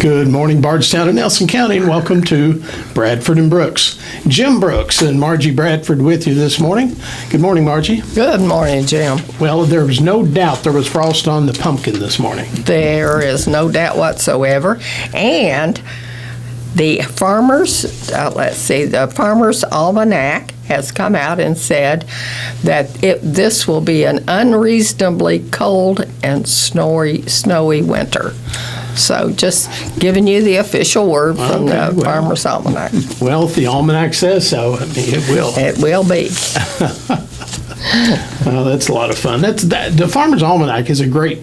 Good morning, Bardstown and Nelson County, and welcome to Bradford and Brooks. Jim Brooks and Margie Bradford with you this morning. Good morning, Margie. Good morning, Jim. Well, there was no doubt there was frost on the pumpkin this morning. There is no doubt whatsoever. And the the Farmer's Almanac has come out and said that this will be an unreasonably cold and snowy winter. So just giving you the official word from the Farmer's Almanac. Well, if the almanac says so, I mean, it will. It will be. Well, that's a lot of fun. The Farmer's Almanac is a great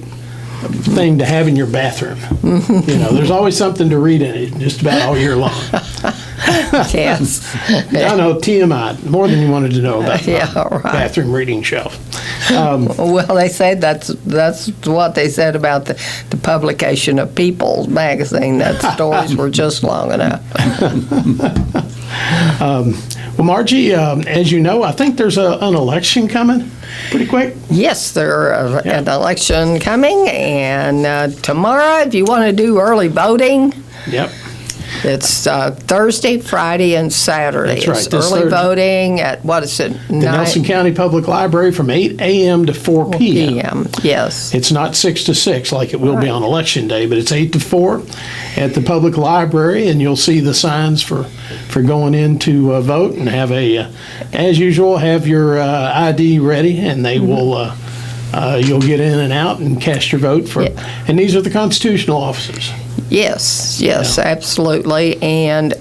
thing to have in your bathroom. You know, there's always something to read in it just about all year long. Yes. I know, TMI, more than you wanted to know about right. bathroom reading shelf. Well, they say that's what they said about the publication of People's magazine, that stories were just long enough. Well, Margie, as you know, I think there's an election coming pretty quick. Yes, there's an election coming, and tomorrow, if you want to do early voting, Yep. it's Thursday, Friday, and Saturday. That's right. It's early voting at, what is it? The Nelson County Public Library from 8 a.m. to 4 p.m. Yes. It's not 6 to 6 like it will be on Election Day, but it's 8 to 4 at the Public Library, and you'll see the signs for going in to vote, and have as usual, have your ID ready, and they will, you'll get in and out and cast your vote for, and these are the constitutional offices. Yes, absolutely, and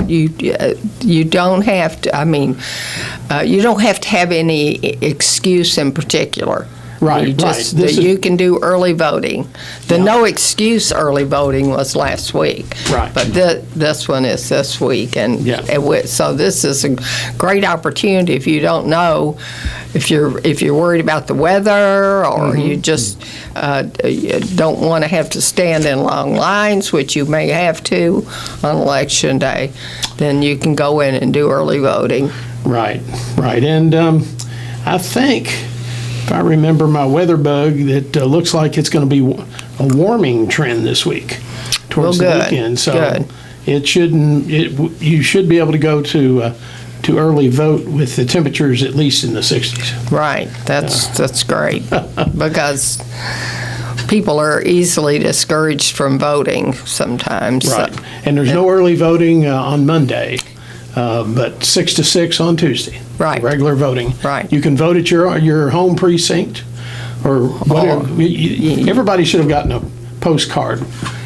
you don't have to. I mean, you don't have to have any excuse in particular. Right, You can do early voting. The no excuse early voting was last week. Right. But this one is this week, and so this is a great opportunity. If you don't know, if you're worried about the weather, or you just don't want to have to stand in long lines, which you may have to on Election Day, then you can go in and do early voting. Right, and I think, if I remember my weather bug, that looks like it's going to be a warming trend this week towards the weekend. So it shouldn't. You should be able to go to early vote with the temperatures at least in the 60s. Right. That's great because people are easily discouraged from voting sometimes. Right. And there's no early voting on Monday. But 6 to 6 on Tuesday. Right. Regular voting. Right. You can vote at your home precinct, or whatever. Everybody should have gotten a postcard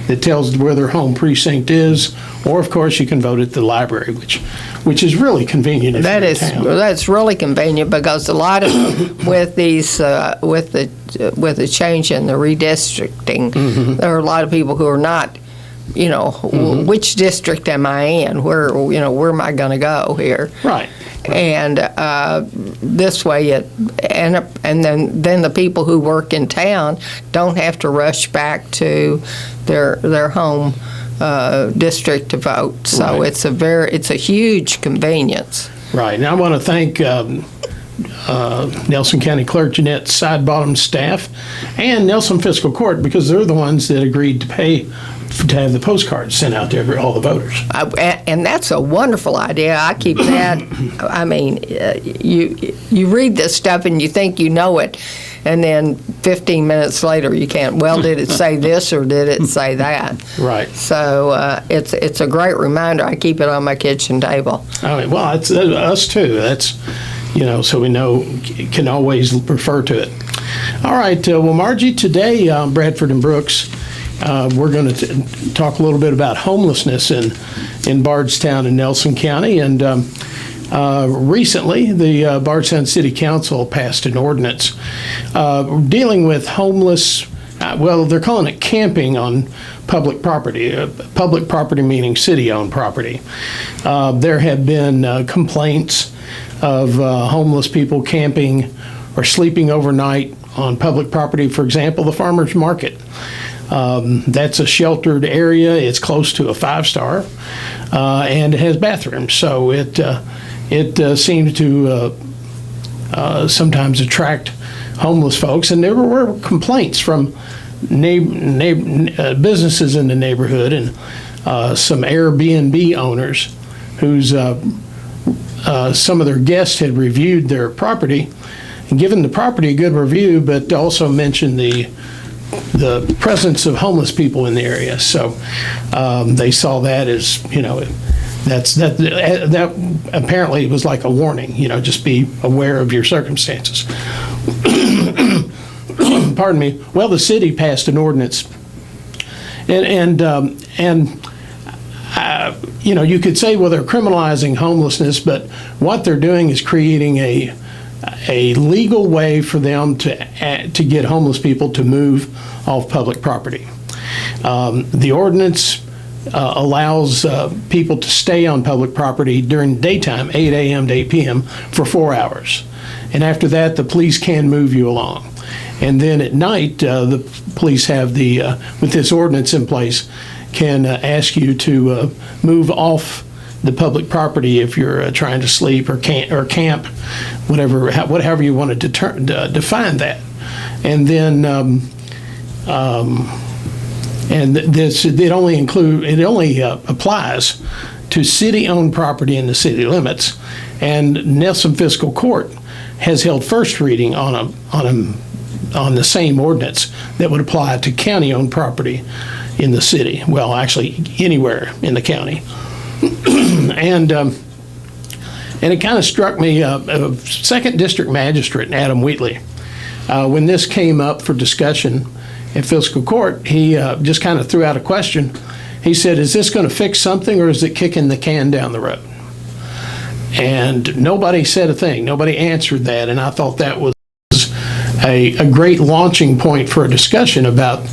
that tells where their home precinct is, or of course you can vote at the library, which is really convenient. That's really convenient, because a lot of with these with the change in the redistricting, there are a lot of people who are not. Which district am I in? Where am I going to go here? Right. And this way, and then the people who work in town don't have to rush back to their home district to vote. So it's a huge convenience. Right. And I want to thank Nelson County Clerk Jeanette Sidebottom's staff and Nelson Fiscal Court, because they're the ones that agreed to pay to have the postcards sent out to all the voters. And that's a wonderful idea. I keep that. I mean, you read this stuff and you think you know it, and then 15 minutes later you can't. Well, did it say this or did it say that? Right. So it's a great reminder. I keep it on my kitchen table. I mean, well, it's us too. That's so we can always refer to it. All right. Well, Margie, today Bradford and Brooks. We're going to talk a little bit about homelessness in Bardstown and Nelson County. And recently, the Bardstown City Council passed an ordinance dealing with homeless. They're calling it camping on public property. Public property meaning city-owned property. There have been complaints of homeless people camping or sleeping overnight on public property. For example, the farmers market. That's a sheltered area. It's close to a 5-star, and it has bathrooms. So it seems to sometimes attract homeless folks. And there were complaints from businesses in the neighborhood and some Airbnb owners whose some of their guests had reviewed their property and given the property a good review, but also mentioned the presence of homeless people in the area. So they saw that as, that apparently was like a warning, just be aware of your circumstances. Pardon me. Well, the city passed an ordinance, and you could say, well, they're criminalizing homelessness, but what they're doing is creating a legal way for them to get homeless people to move off public property. The ordinance allows people to stay on public property during daytime, 8 a.m. to 8 p.m. for 4 hours. And after that, the police can move you along. And then at night, the police have with this ordinance in place, can ask you to move off the public property if you're trying to sleep or camp, whatever you want to define that. And then it only applies to city-owned property in the city limits. And Nelson Fiscal Court has held first reading on the same ordinance that would apply to county-owned property in the city. Well, actually, anywhere in the county. And it kind of struck me, Second District Magistrate Adam Wheatley, when this came up for discussion at Fiscal Court, he just kind of threw out a question. He said, is this going to fix something, or is it kicking the can down the road? And nobody said a thing. Nobody answered that, and I thought that was a great launching point for a discussion about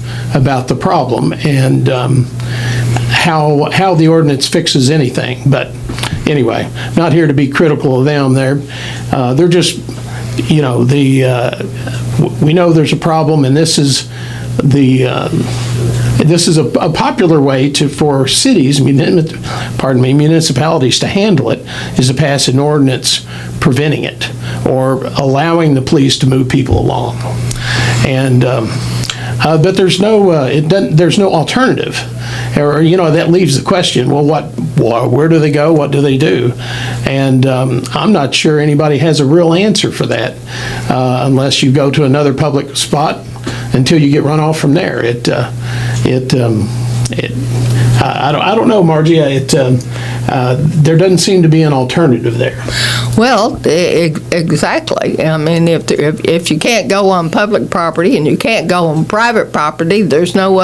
the problem and how the ordinance fixes anything. But anyway, not here to be critical of them. They're just, we know there's a problem, and this is a popular way for cities, municipalities to handle it, is to pass an ordinance preventing it or allowing the police to move people along. And but there's no alternative, or that leaves the question. Well, where do they go? What do they do? And I'm not sure anybody has a real answer for that, unless you go to another public spot until you get run off from there. I don't know, Margie. There doesn't seem to be an alternative there. Well, exactly. I mean, if you can't go on public property and you can't go on private property, there's no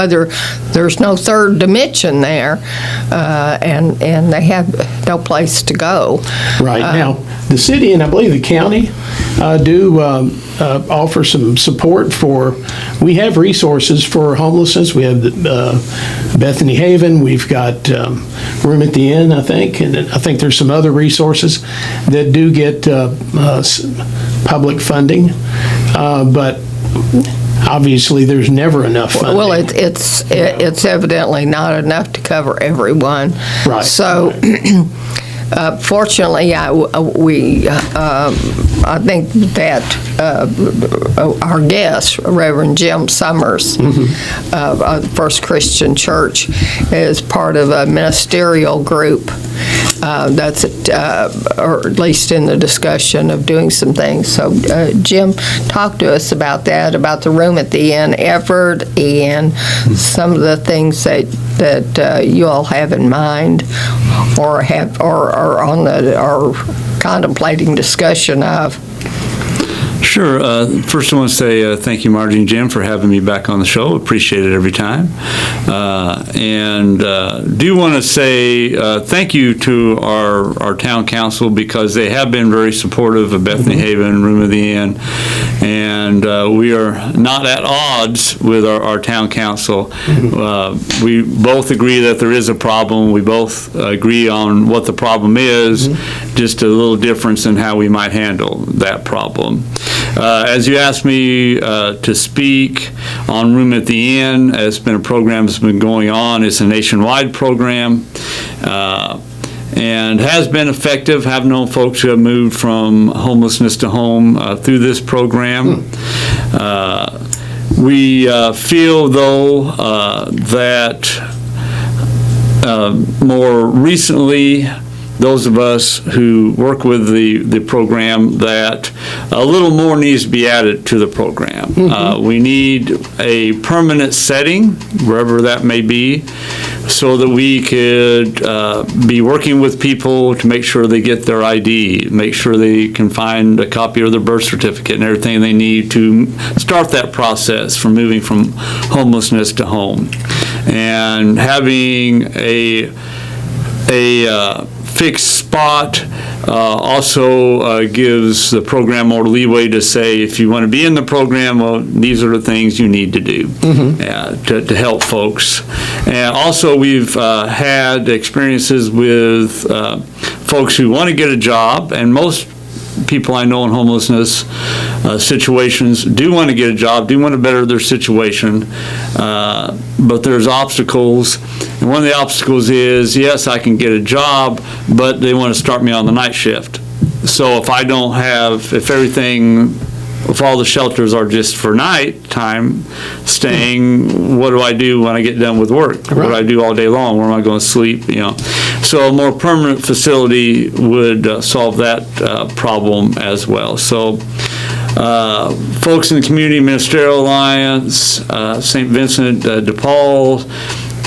third dimension there, and they have no place to go. Right. Now, the city and I believe the county do offer some support we have resources for homelessness. We have Bethany Haven. We've got Room at the Inn, I think, and I think there's some other resources that do get public funding, but obviously there's never enough funding. Well, it's evidently not enough to cover everyone. Right. So. Fortunately, I think that our guest, Reverend Jim Summers, of First Christian Church, is part of a ministerial group that's, or at least in the discussion of doing some things. So, Jim, talk to us about that, about the Room at the Inn effort and some of the things that you all have in mind, or are contemplating discussion of. Sure. First, I want to say thank you, Margie and Jim, for having me back on the show. Appreciate it every time. And do want to say thank you to our town council, because they have been very supportive of Bethany Haven, Room of the Inn, and we are not at odds with our town council. We both agree that there is a problem. We both agree on what the problem is, just a little difference in how we might handle that problem. As you asked me to speak on Room at the Inn, it's been a program that's been going on. It's a nationwide program and has been effective. Have known folks who have moved from homelessness to home through this program. We feel, though, that more recently, those of us who work with the program, that a little more needs to be added to the program. We need a permanent setting, wherever that may be, so that we could be working with people to make sure they get their ID, make sure they can find a copy of their birth certificate and everything they need to start that process from moving from homelessness to home. And having a fixed spot also gives the program more leeway to say, if you want to be in the program, well, these are the things you need to do to help folks. And also, we've had experiences with folks who want to get a job, and most people I know in homelessness situations do want to get a job, do want to better their situation, but there's obstacles. And one of the obstacles is, yes, I can get a job, but they want to start me on the night shift. So if all the shelters are just for nighttime staying, what do I do when I get done with work? Right. What do I do all day long? Where am I going to sleep? So a more permanent facility would solve that problem as well. So folks in the Community Ministerial Alliance, St. Vincent de Paul,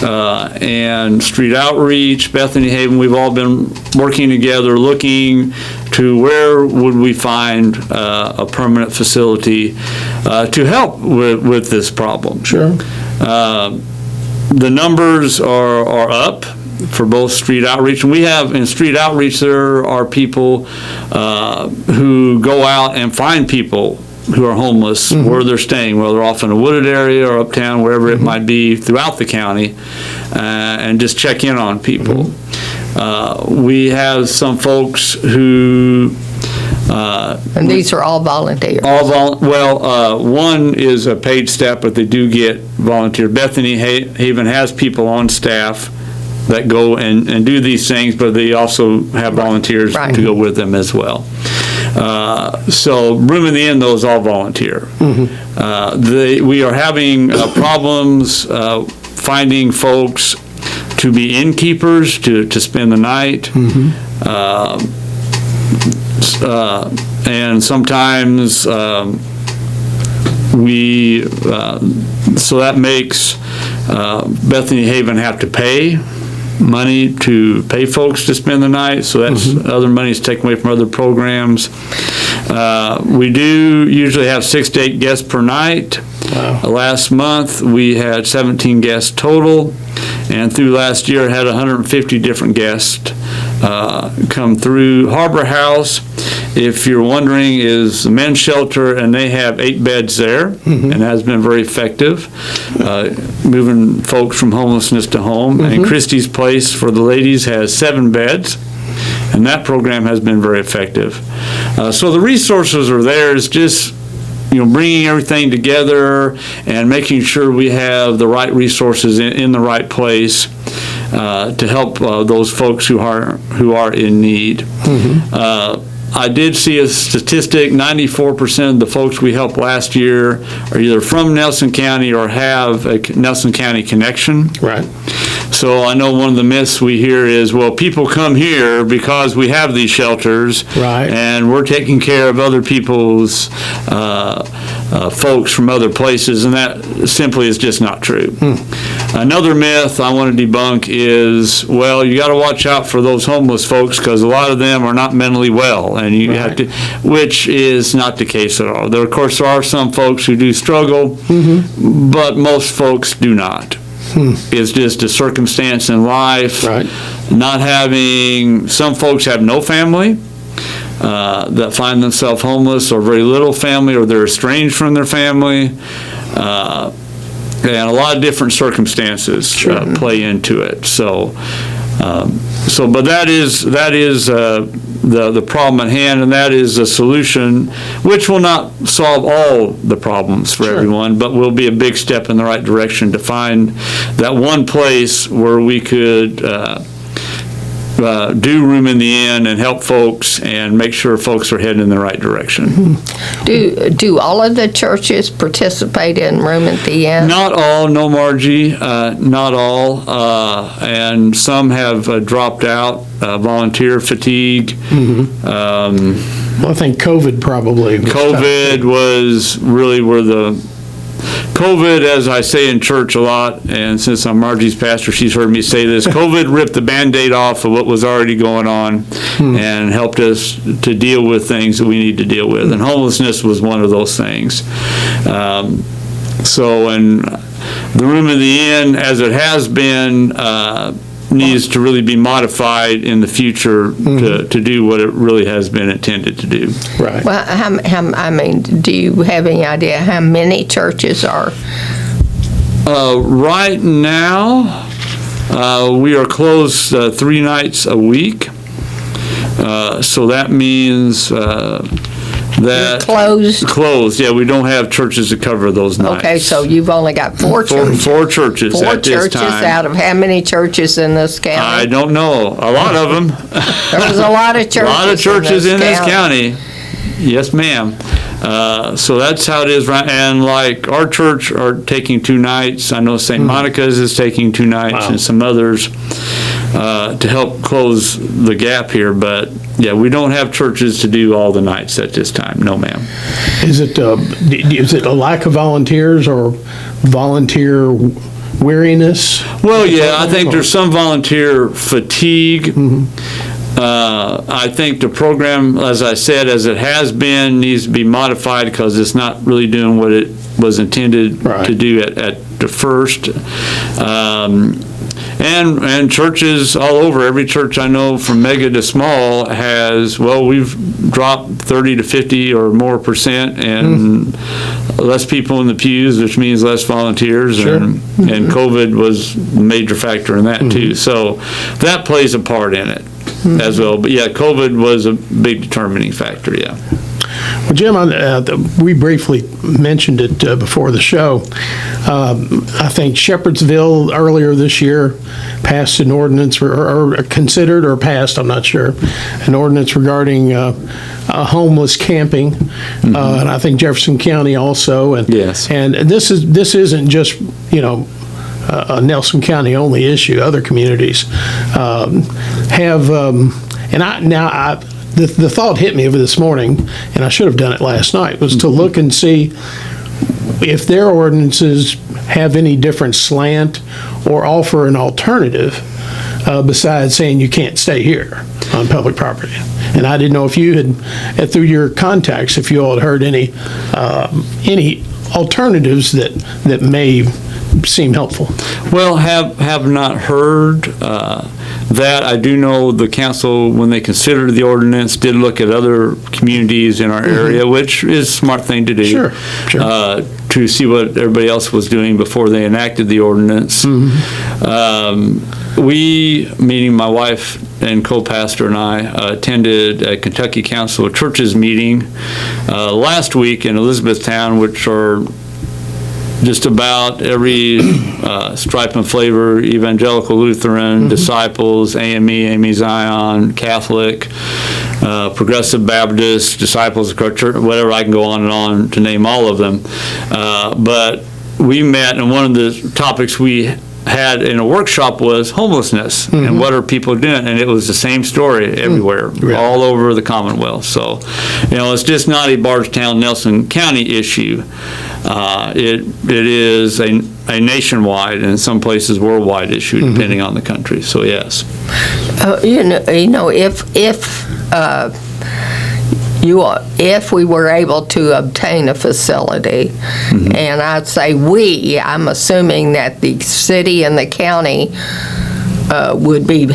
and Street Outreach, Bethany Haven, we've all been working together looking to where would we find a permanent facility to help with this problem. Sure. The numbers are up for both Street Outreach, and we have in Street Outreach there are people who go out and find people who are homeless where they're staying, whether they're off in a wooded area or uptown, wherever it might be throughout the county, and just check in on people. We have some folks who and these are all volunteers. One is a paid staff, but they do get volunteer. Bethany Haven has people on staff that go and do these things, but they also have volunteers to go with them as well. So Room in the Inn, those all volunteer. We are having problems finding folks to be innkeepers, to spend the night. And sometimes so that makes Bethany Haven have to pay money to pay folks to spend the night, so that's other money is taken away from other programs. We do usually have 6 to 8 guests per night. Wow. Last month we had 17 guests total, and through last year had 150 different guests come through. Harbor House, if you're wondering, is the men's shelter, and they have 8 beds there, and has been very effective, moving folks from homelessness to home. And Christie's Place for the ladies has 7 beds, and that program has been very effective. So the resources are there. It's just bringing everything together and making sure we have the right resources in the right place to help those folks who are in need. I did see a statistic, 94% of the folks we helped last year are either from Nelson County or have a Nelson County connection. Right. So I know one of the myths we hear is, well, people come here because we have these shelters, right, and we're taking care of other people's folks from other places, and that simply is just not true. Another myth I want to debunk is, well, you got to watch out for those homeless folks because a lot of them are not mentally well, and you have to, which is not the case at all. There, of course, there are some folks who do struggle, but most folks do not. It's just a circumstance in life. Right. Not having, some folks have no family that find themselves homeless, or very little family, or they're estranged from their family. And a lot of different circumstances play into it. But that is the problem at hand, and that is a solution which will not solve all the problems for everyone, but will be a big step in the right direction to find that one place where we could do room in the inn and help folks and make sure folks are heading in the right direction. Do all of the churches participate in room at the inn? Not all, no, Margie, not all, and some have dropped out, volunteer fatigue. Well, I think COVID probably. COVID was really where COVID, as I say in church a lot, and since I'm Margie's pastor, she's heard me say this, COVID ripped the Band-Aid off of what was already going on and helped us to deal with things that we need to deal with. And homelessness was one of those things. And the room in the inn, as it has been, needs to really be modified in the future to do what it really has been intended to do. Right. Well, do you have any idea how many churches are? Right now, we are closed 3 nights a week. So that means that closed. Yeah, we don't have churches to cover those nights. Okay, so you've only got 4 churches. 4 churches at this time. 4 churches out of how many churches in this county? I don't know. A lot of them. There's a lot of churches. A lot of churches in this county. Yes, ma'am. So that's how it is, right? And like our church are taking 2 nights. I know St. Monica's is taking 2 nights, and some others to help close the gap here. But yeah, we don't have churches to do all the nights at this time. No, ma'am. Is it a lack of volunteers or volunteer weariness? Well, yeah, I think there's some volunteer fatigue. I think the program, as I said, as it has been, needs to be modified because it's not really doing what it was intended to do at the first. And churches all over, every church I know from mega to small has, we've dropped 30 to 50 or more % and less people in the pews, which means less volunteers. Sure. And COVID was a major factor in that too. So that plays a part in it as well. But yeah, COVID was a big determining factor, yeah. Well, Jim, we briefly mentioned it before the show. I think Shepherdsville earlier this year passed an ordinance, or considered or passed, I'm not sure, an ordinance regarding homeless camping, and I think Jefferson County also. And, yes. And this isn't just, a Nelson County only issue. Other communities have, the thought hit me this morning, and I should have done it last night, was to look and see if their ordinances have any different slant or offer an alternative besides saying you can't stay here on public property. And I didn't know if you had, through your contacts, if you all had heard any alternatives that may seem helpful. Well, have not heard that. I do know the council, when they considered the ordinance, did look at other communities in our area, which is a smart thing to do. Sure. To see what everybody else was doing before they enacted the ordinance. We, meaning my wife and co-pastor and I, attended a Kentucky Council of Churches meeting last week in Elizabethtown, which are just about every stripe and flavor: Evangelical Lutheran, Disciples, AME Zion, Catholic, Progressive Baptist, Disciples of Christ, whatever. I can go on and on to name all of them. But we met, and one of the topics we had in a workshop was homelessness and what are people doing, and it was the same story everywhere, all over the Commonwealth. So, it's just not a Bardstown, Nelson County issue. It is a nationwide and in some places worldwide issue, depending on the country. So yes. If we were able to obtain a facility, and I'd say I'm assuming that the city and the county would be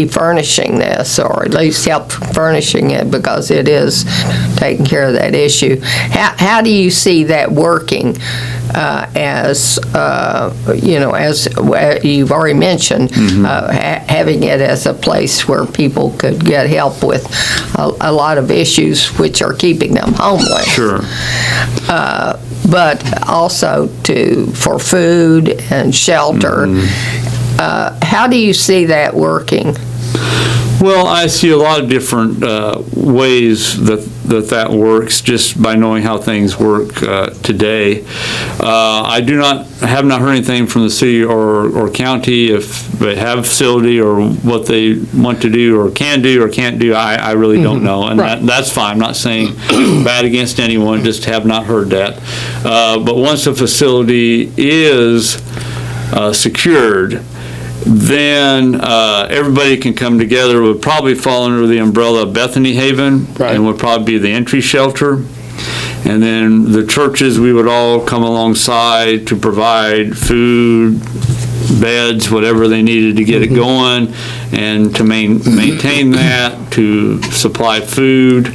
furnishing this, or at least help furnishing it, because it is taking care of that issue. How do you see that working? As you've already mentioned, having it as a place where people could get help with a lot of issues which are keeping them homeless. Sure. But also for food and shelter. How do you see that working? Well, I see a lot of different ways that works just by knowing how things work today. I have not heard anything from the city or county if they have a facility or what they want to do or can do or can't do. I really don't know, and that's fine. I'm not saying bad against anyone, just have not heard that. But once a facility is secured, then everybody can come together. It would probably fall under the umbrella of Bethany Haven, and would probably be the entry shelter. And then the churches, we would all come alongside to provide food, beds, whatever they needed to get it going, and to maintain that, to supply food.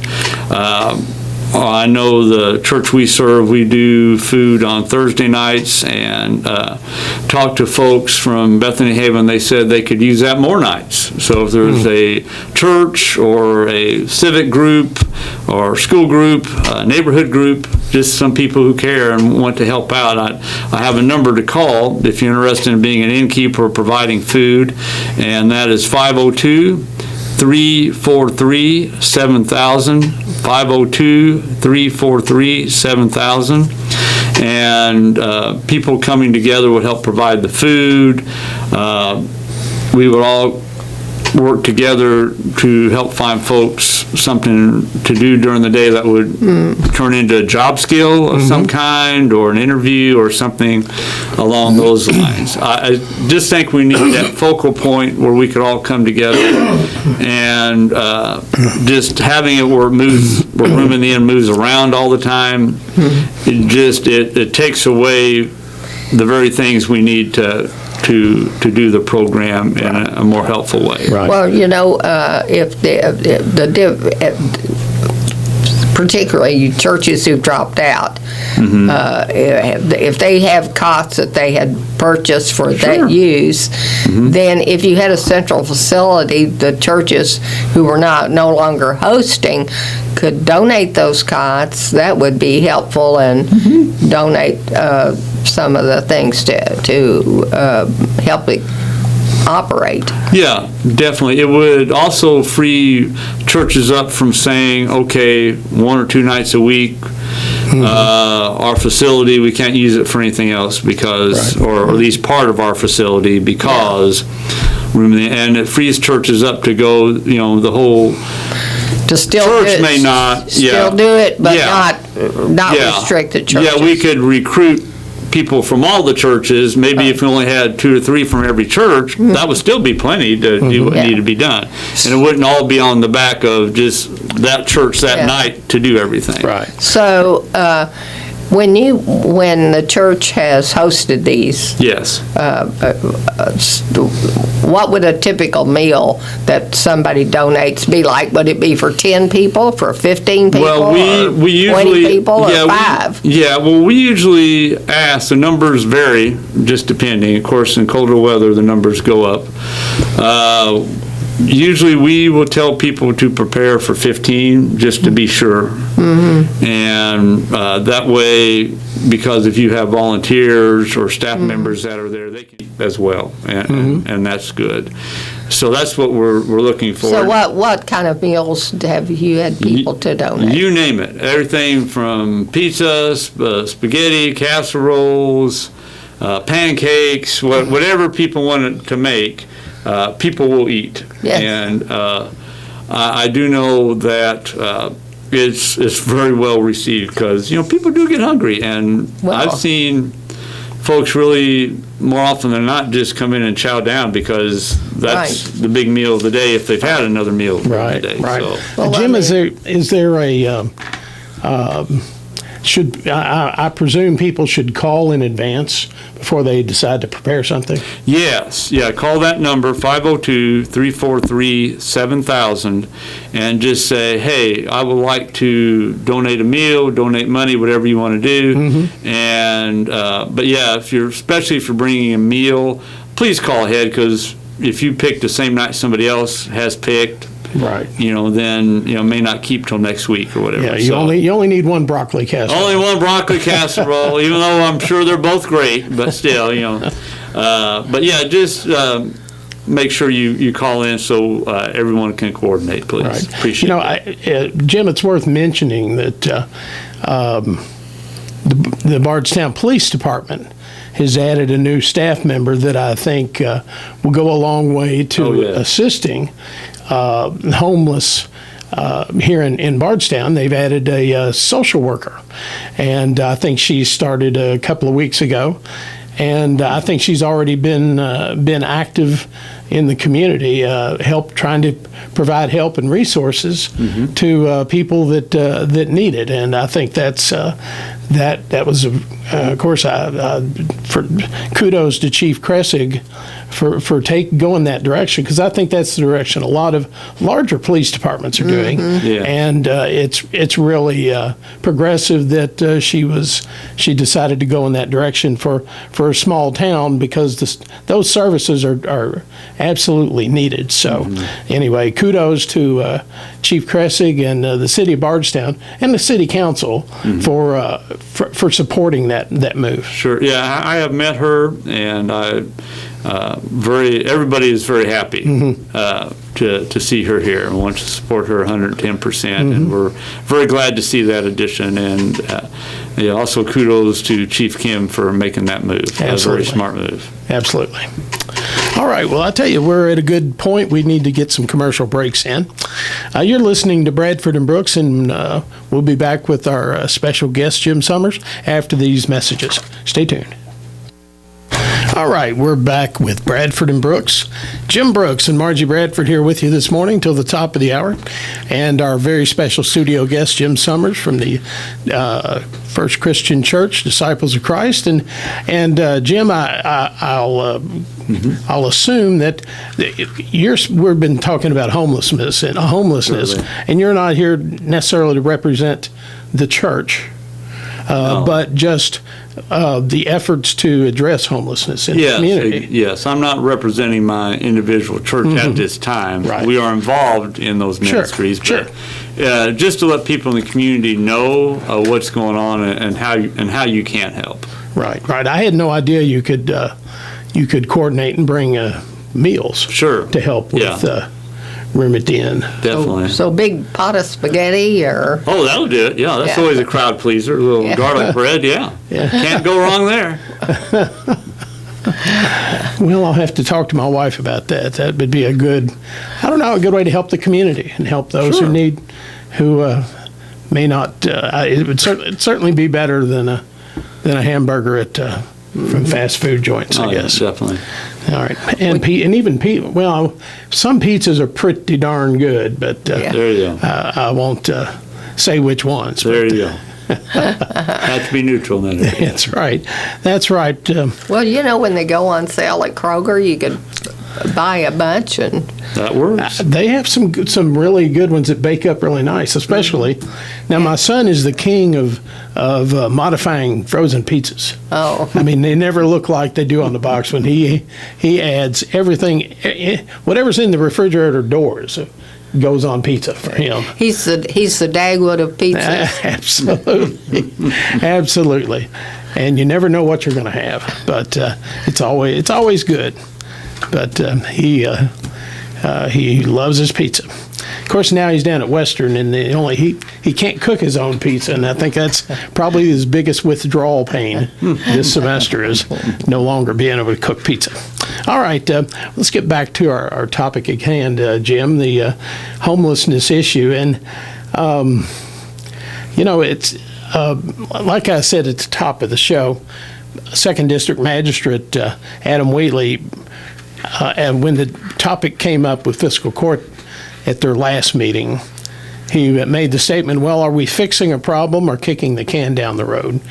I know the church we serve, we do food on Thursday nights, and talked to folks from Bethany Haven. They said they could use that more nights. So if there's a church or a civic group or school group, neighborhood group, just some people who care and want to help out, I have a number to call if you're interested in being an innkeeper or providing food, and that is 502-343-7000, 502-343-7000. And people coming together would help provide the food. We would all work together to help find folks something to do during the day that would turn into a job skill of some kind, or an interview or something along those lines. I just think we need that focal point where we could all come together, and just having it where it moves, where room in the inn moves around all the time, it takes away the very things we need to do the program in a more helpful way. Right. Well, if particularly churches who've dropped out, if they have cots that they had purchased for that use, then if you had a central facility, the churches who were no longer hosting could donate those cots. That would be helpful, and donate some of the things to help it operate. Yeah, definitely. It would also free churches up from saying, okay, 1 or 2 nights a week, our facility, we can't use it for anything else because, or at least part of our facility, because and it frees churches up to go, the whole to still church may not still do it, but not restrict the churches. Yeah, we could recruit people from all the churches. Maybe if we only had 2 or 3 from every church, that would still be plenty to do what needed to be done. And it wouldn't all be on the back of just that church that night to do everything. Right. So when the church has hosted these, yes, what would a typical meal that somebody donates be like? Would it be for 10 people, for 15 people, well, we usually 20 people, or 5? We usually ask. The numbers vary, just depending. Of course, in colder weather, the numbers go up. Usually we will tell people to prepare for 15 just to be sure. And that way, because if you have volunteers or staff members that are there, they can eat as well, and that's good. So that's what we're looking for. So what kind of meals have you had people to donate? You name it. Everything from pizza, spaghetti, casseroles, pancakes, whatever people want to make. People will eat. Yes. And I do know that it's very well received because, people do get hungry. And I've seen folks really, more often than not, just come in and chow down because that's the big meal of the day if they've had another meal of the day. Right. So. Well, Jim, is there a... I presume people should call in advance before they decide to prepare something? Yes. Yeah, call that number, 502-343-7000, and just say, hey, I would like to donate a meal, donate money, whatever you want to do. And, especially if you're bringing a meal, please call ahead, because if you pick the same night somebody else has picked, then may not keep till next week or whatever. Yeah, you only need one broccoli casserole. Only one broccoli casserole, even though I'm sure they're both great, but still, but yeah, just make sure you call in so everyone can coordinate, please. Right. Appreciate it. Jim, it's worth mentioning that the Bardstown Police Department has added a new staff member that I think will go a long way to assisting homeless here in Bardstown. They've added a social worker, and I think she started a couple of weeks ago, and I think she's already been active in the community, trying to provide help and resources to people that need it, and I think that's that was of course for kudos to Chief Kressig for going that direction, because I think that's the direction a lot of larger police departments are doing, and it's really progressive that she decided to go in that direction for a small town, because those services are absolutely needed. So anyway, kudos to Chief Kressig and the City of Bardstown and the City Council for supporting that move. Sure. Yeah, I have met her, and everybody is very happy to see her here and want to support her 110%, and we're very glad to see that addition. And also kudos to Chief Kim for making that move. Absolutely. A very smart move. Absolutely. All right. Well, I tell you, we're at a good point. We need to get some commercial breaks in. You're listening to Bradford and Brooks, and we'll be back with our special guest, Jim Summers, after these messages. Stay tuned. All right, we're back with Bradford and Brooks. Jim Brooks and Margie Bradford here with you this morning till the top of the hour, and our very special studio guest, Jim Summers from the First Christian Church, Disciples of Christ. And Jim, I'll assume that we've been talking about homelessness, Really? and you're not here necessarily to represent the church, but just the efforts to address homelessness in the community. Yes, I'm not representing my individual church at this time. Right. We are involved in those ministries, but just to let people in the community know what's going on and how you can help. Right. I had no idea you could coordinate and bring meals. To help with room at the inn. Definitely. So big pot of spaghetti or? Oh, that'll do it. Yeah, that's always a crowd pleaser. A little garlic bread. Yeah. Can't go wrong there. Well, I'll have to talk to my wife about that. That would be a good way to help the community and help those who may not. It would certainly be better than a hamburger from fast food joints, I guess. Definitely. All right, and even some pizzas are pretty darn good, but there you go. I won't say which ones. There you go. Have to be neutral then. That's right. That's right. Well, when they go on sale at Kroger, you could buy a bunch, and that works. They have some really good ones that bake up really nice, especially. Now, my son is the king of modifying frozen pizzas. Oh. I mean, they never look like they do on the box. When he adds everything, whatever's in the refrigerator doors goes on pizza for him. He's the Dagwood of pizzas. Absolutely. And you never know what you're going to have, but it's always good. But he loves his pizza. Of course, now he's down at Western, and he can't cook his own pizza, and I think that's probably his biggest withdrawal pain this semester is no longer being able to cook pizza. All right, let's get back to our topic at hand, Jim, the homelessness issue. And, it's like I said at the top of the show, 2nd District Magistrate Adam Wheatley, and when the topic came up with fiscal court at their last meeting, he made the statement, well, are we fixing a problem or kicking the can down the road?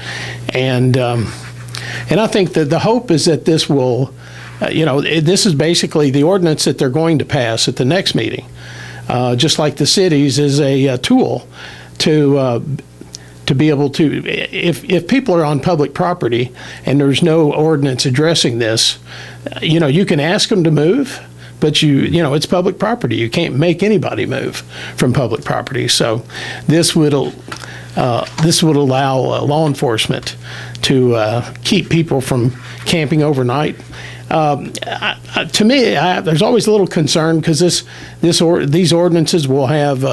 And I think that the hope is that this will, this is basically the ordinance that they're going to pass at the next meeting, just like the cities, is a tool to be able to, if people are on public property and there's no ordinance addressing this, you can ask them to move, but it's public property. You can't make anybody move from public property. So this would allow law enforcement to keep people from camping overnight. To me, there's always a little concern because these ordinances will have,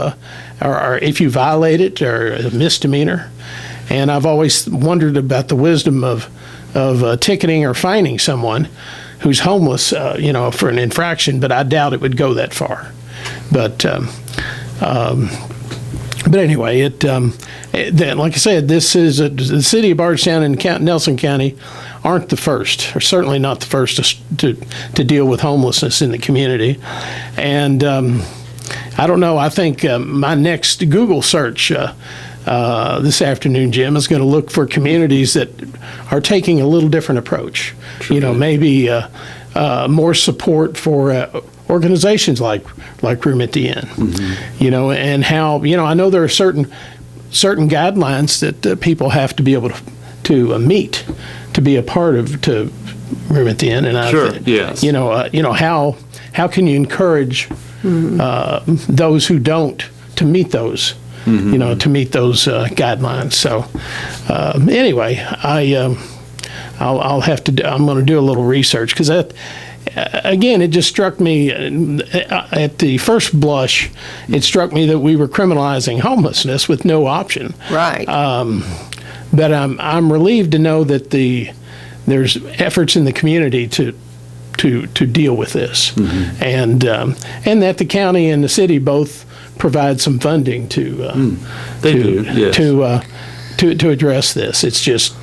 or if you violate it, are a misdemeanor. And I've always wondered about the wisdom of ticketing or fining someone who's homeless, for an infraction. But I doubt it would go that far. But anyway, like I said, this is the city of Bardstown and Nelson County aren't the first, or certainly not the first to deal with homelessness in the community. And I don't know. I think my next Google search this afternoon, Jim, is going to look for communities that are taking a little different approach. True. Maybe more support for organizations like Room at the Inn. Mm-hmm. And how I know there are certain guidelines that people have to be able to meet to be a part of Room at the Inn. And sure, yes. How can you encourage those who don't to meet those? Mm-hmm. To meet those guidelines. So anyway, I'll have to. I'm going to do a little research because again, it just struck me at the first blush. It struck me that we were criminalizing homelessness with no option. Right. But I'm relieved to know that there's efforts in the community to deal with this, mm-hmm. And that the county and the city both provide some funding to address this. It's just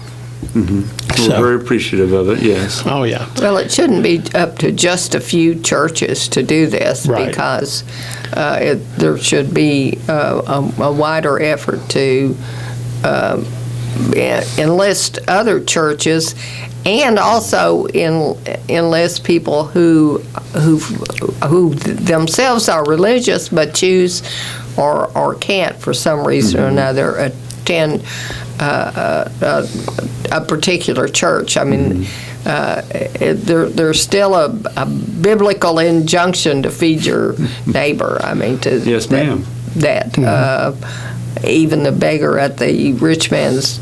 we're very appreciative of it. Yes. Oh yeah. Well, it shouldn't be up to just a few churches to do this, right. Because there should be a wider effort to enlist other churches, and also enlist people who themselves are religious but choose or can't for some reason or another attend a particular church. I mean, there's still a biblical injunction to feed your neighbor. I mean, yes, ma'am. Even the beggar at the rich man's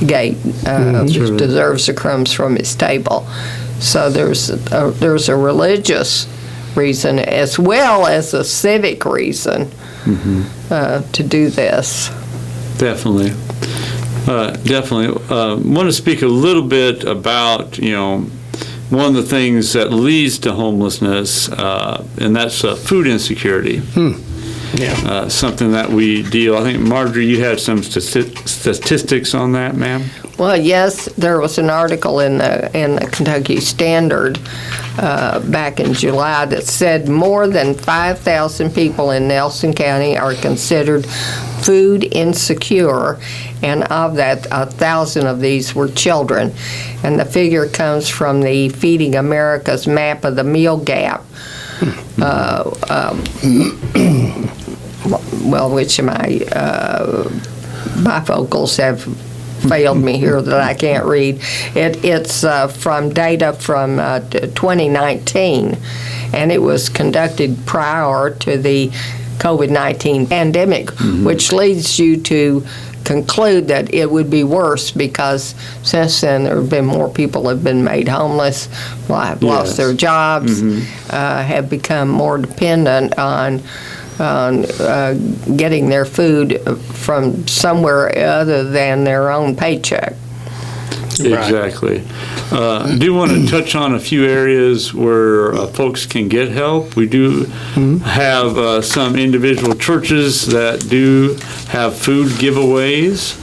gate deserves the crumbs from his table. So there's a religious reason as well as a civic reason to do this. Definitely. Want to speak a little bit about, one of the things that leads to homelessness, and that's food insecurity. Yeah. Something that we deal. I think, Marjorie, you had some statistics on that, ma'am? Well, yes, there was an article in the Kentucky Standard back in July that said more than 5,000 people in Nelson County are considered food insecure, and of that, 1,000 of these were children. And the figure comes from the Feeding America's map of the meal gap. Which my bifocals have failed me here that I can't read. It's from data from 2019, and it was conducted prior to the COVID-19 pandemic, which leads you to conclude that it would be worse because since then there have been more people have been made homeless, have lost their jobs, have become more dependent on getting their food from somewhere other than their own paycheck. Exactly. I do want to touch on a few areas where folks can get help. We do have some individual churches that do have food giveaways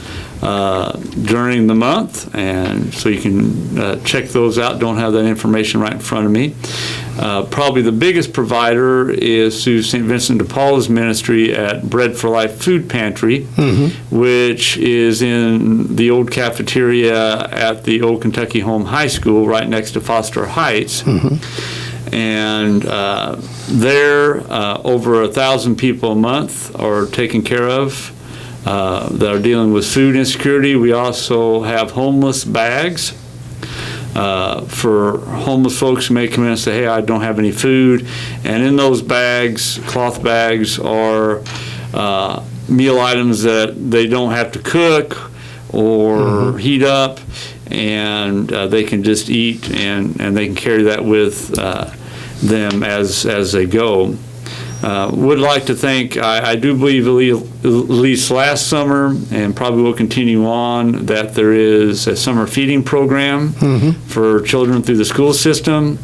during the month, and so you can check those out. Don't have that information right in front of me. Probably the biggest provider is through St. Vincent de Paul's ministry at Bread for Life Food Pantry, which is in the old cafeteria at the Old Kentucky Home High School right next to Foster Heights. And there, over 1,000 people a month are taken care of that are dealing with food insecurity. We also have homeless bags. For homeless folks who may come in and say, hey, I don't have any food. And in those bags, cloth bags, are meal items that they don't have to cook or heat up. and they can just eat, and they can carry that with them as they go. Would like to thank, I do believe at least last summer, and probably will continue on, that there is a summer feeding program for children through the school system.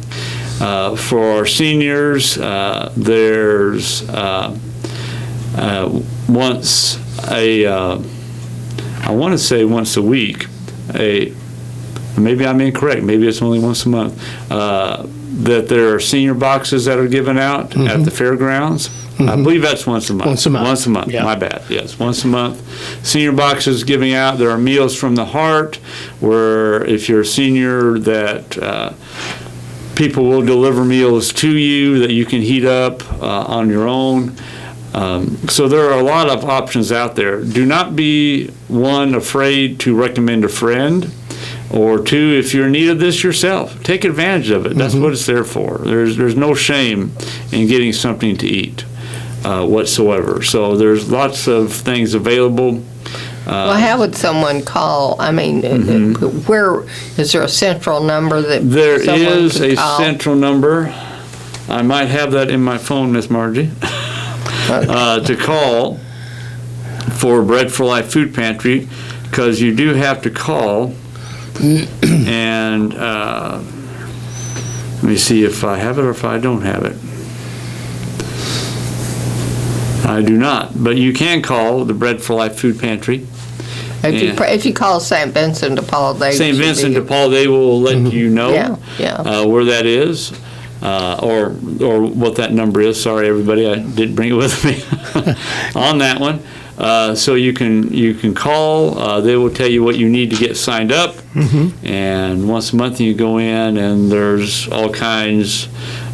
For our seniors, there's once I want to say once a week, maybe I'm incorrect, maybe it's only once a month, that there are senior boxes that are given out at the fairgrounds. I believe that's once a month. Once a month. Once a month, yeah. My bad, yes, once a month. Senior boxes giving out. There are meals from the heart, where if you're a senior, that people will deliver meals to you that you can heat up on your own. So there are a lot of options out there. Do not be, one, afraid to recommend a friend, or two, if you're in need of this yourself, take advantage of it. That's what it's there for. There's no shame in getting something to eat whatsoever. So there's lots of things available. Well, how would someone call? I mean, where is there a central number that there someone is could a call? central number? I might have that in my phone, Miss Margie, to call for Bread for Life Food Pantry, because you do have to call. And let me see if I have it or if I don't have it. I do not, but you can call the Bread for Life Food Pantry. If you call St. Vincent de Paul, St. Vincent de Paul, they will let you know where that is, or what that number is. Sorry, everybody, I didn't bring it with me on that one. So you can call. They will tell you what you need to get signed up, and once a month you go in, and there's all kinds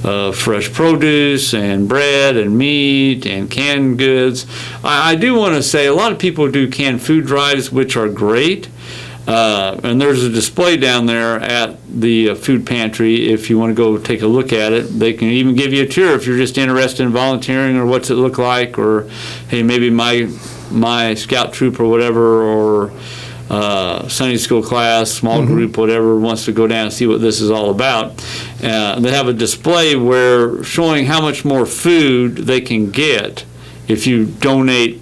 of fresh produce and bread and meat and canned goods. I do want to say a lot of people do canned food drives, which are great. And there's a display down there at the food pantry if you want to go take a look at it. They can even give you a tour if you're just interested in volunteering, or what's it look like, or hey, maybe my scout troop or whatever, or Sunday school class, small group, whatever, wants to go down and see what this is all about. They have a display where showing how much more food they can get if you donate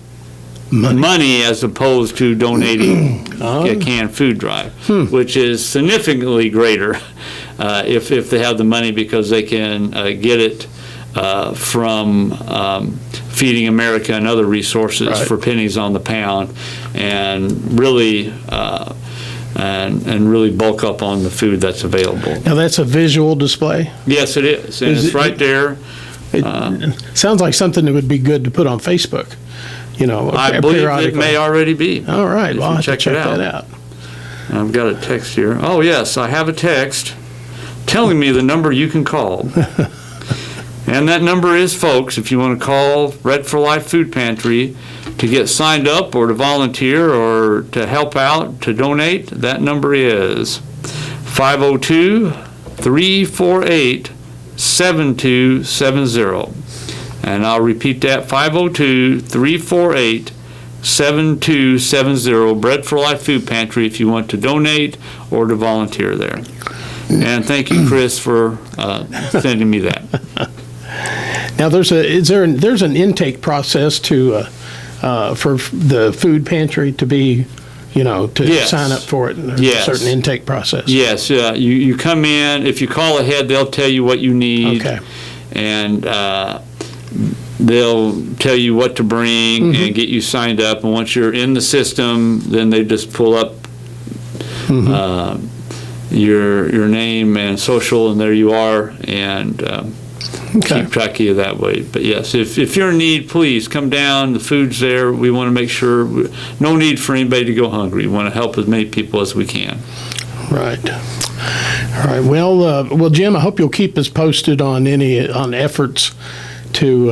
money as opposed to donating a canned food drive, which is significantly greater if they have the money, because they can get it from Feeding America and other resources for pennies on the pound, and really really bulk up on the food that's available. Now that's a visual display? Yes, it is, and it's right there. It sounds like something that would be good to put on Facebook. You know, I believe it may already be. All right, well, I'll have to check that out. I've got a text here. Oh, yes, I have a text telling me the number you can call. And that number is, folks, if you want to call Bread for Life Food Pantry to get signed up, or to volunteer, or to help out, to donate, that number is 502-348-7270. And I'll repeat that, 502-348-7270, Bread for Life Food Pantry, if you want to donate or to volunteer there. And thank you, Chris, for sending me that. Now, there's an intake process to for the food pantry to be, sign up for it. And there's a certain intake process. Yes, you come in. If you call ahead, they'll tell you what you need. Okay. And they'll tell you what to bring and get you signed up. And once you're in the system, then they just pull up your name and social, and there you are, and keep track of you that way. But yes, if you're in need, please come down. The food's there. We want to make sure, no need for anybody to go hungry. We want to help as many people as we can. Right. All right. Well, Jim, I hope you'll keep us posted on efforts to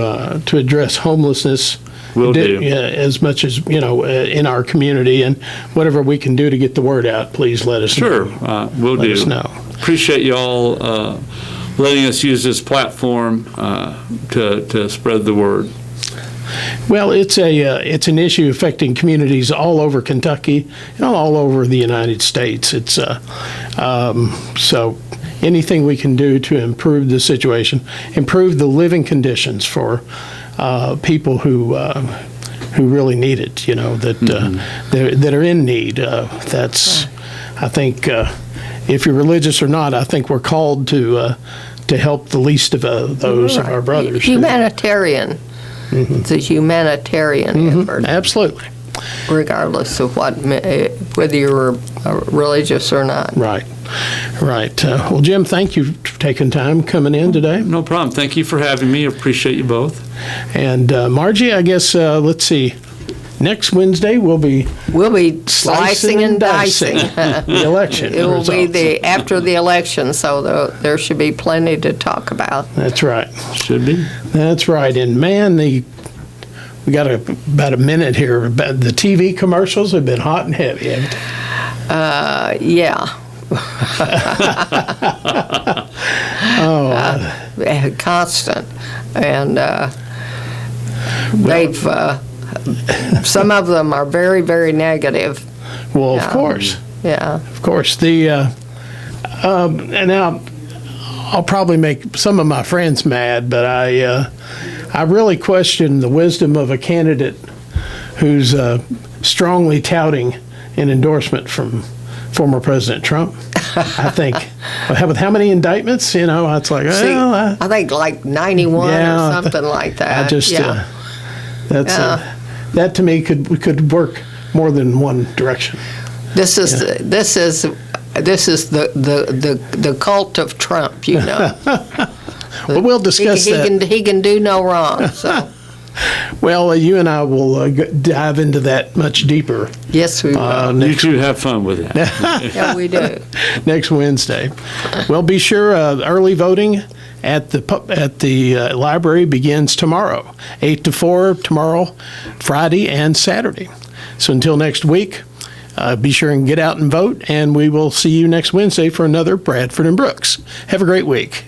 address homelessness. Will do. As much as, in our community, and whatever we can do to get the word out, please let us know. Sure, we'll do. Let us know. Appreciate you all letting us use this platform to spread the word. Well, it's an issue affecting communities all over Kentucky and all over the United States. It's so anything we can do to improve the situation, improve the living conditions for people who really need it. That are in need. That's I think if you're religious or not, I think we're called to help the least of those of our brothers. Humanitarian. It's a humanitarian effort. Absolutely. Regardless of whether you're religious or not. Right. Well, Jim, thank you for taking time coming in today. No problem. Thank you for having me. I appreciate you both. And Margie, I guess, let's see. Next Wednesday, we'll be slicing and dicing the election. It will be after the election, so there should be plenty to talk about. That's right. Should be. That's right. And man, we got about a minute here. About the TV commercials have been hot and heavy, haven't they? Yeah. Constant, and they've. Some of them are very, very negative. Well, of course. Yeah. Of course. And now I'll probably make some of my friends mad, but I really question the wisdom of a candidate who's strongly touting an endorsement from former President Trump. I think, with how many indictments? It's like, I think like 91 or something like that. I just, that to me could work more than one direction. This is the cult of Trump, Well, we'll discuss that. He can do no wrong. So. Well, you and I will dive into that much deeper. Yes, we will. You two have fun with it. Yeah, we do. Next Wednesday. Well, be sure early voting at the library begins tomorrow, 8 to 4 tomorrow, Friday and Saturday. So until next week, be sure and get out and vote, and we will see you next Wednesday for another Bradford and Brooks. Have a great week.